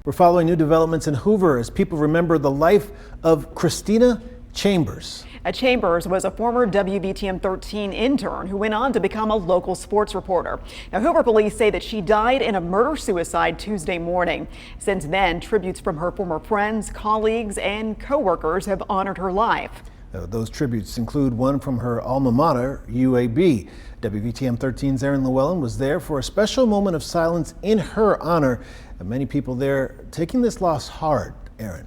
We're following new developments in Hoover as people remember the life of Christina Chambers. Chambers was a former WVTM 13 intern who went on to become a local sports reporter. Now, Hoover police say that she died in a murder-suicide Tuesday morning. Since then, tributes from her former friends, colleagues, and co-workers have honored her life. Those tributes include one from her alma mater, UAB. WVTM 13's Aaron Llewellyn was there for a special moment of silence in her honor, and many people there taking this loss hard. Aaron.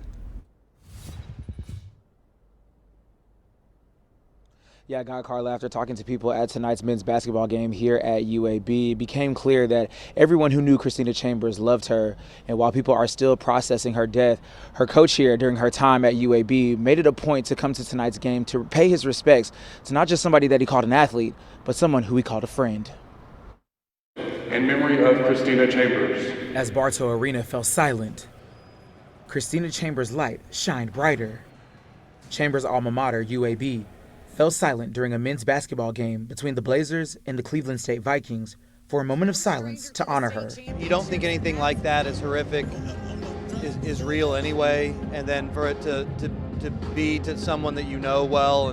Yeah, Guy Carla, after talking to people at tonight's men's basketball game here at UAB, it became clear that everyone who knew Christina Chambers loved her. And while people are still processing her death, her coach here during her time at UAB made it a point to come to tonight's game to pay his respects to not just somebody that he called an athlete, but someone who he called a friend. In memory of Christina Chambers. As Bartow Arena fell silent, Christina Chambers' light shined brighter. Chambers' alma mater, UAB, fell silent during a men's basketball game between the Blazers and the Cleveland State Vikings for a moment of silence to honor her. You don't think anything like that is horrific, is real anyway, and then for it to be to someone that you know well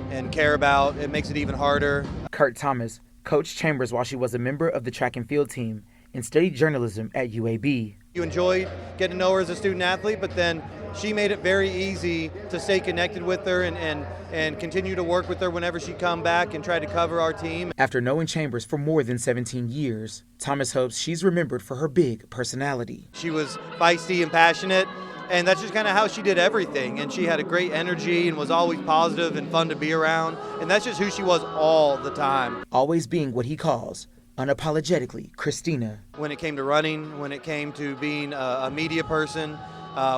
and care about, it makes it even harder. Kurt Thomas coached Chambers while she was a member of the track and field team and studied journalism at UAB. You enjoyed getting to know her as a student athlete, but then she made it very easy to stay connected with her and continue to work with her whenever she'd come back and try to cover our team. After knowing Chambers for more than 17 years, Thomas hopes she's remembered for her big personality. She was feisty and passionate, and that's just kind of how she did everything. And she had a great energy and was always positive and fun to be around. And that's just who she was all the time. Always being what he calls unapologetically Christina. When it came to running, when it came to being a media person,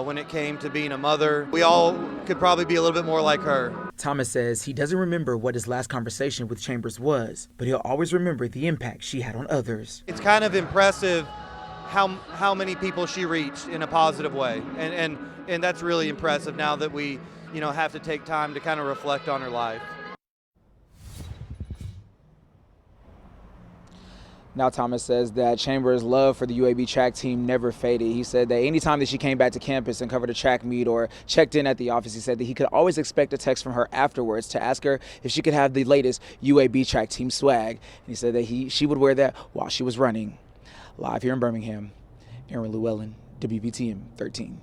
when it came to being a mother, we all could probably be a little bit more like her. Thomas says he doesn't remember what his last conversation with Chambers was, but he'll always remember the impact she had on others. It's kind of impressive how many people she reached in a positive way, and that's really impressive now that we have to take time to kind of reflect on her life. Now Thomas says that Chambers' love for the UAB track team never faded. He said that anytime that she came back to campus and covered a track meet or checked in at the office, he said that he could always expect a text from her afterwards to ask her if she could have the latest UAB track team swag. And he said that she would wear that while she was running. Live here in Birmingham, Aaron Llewellyn, WVTM 13.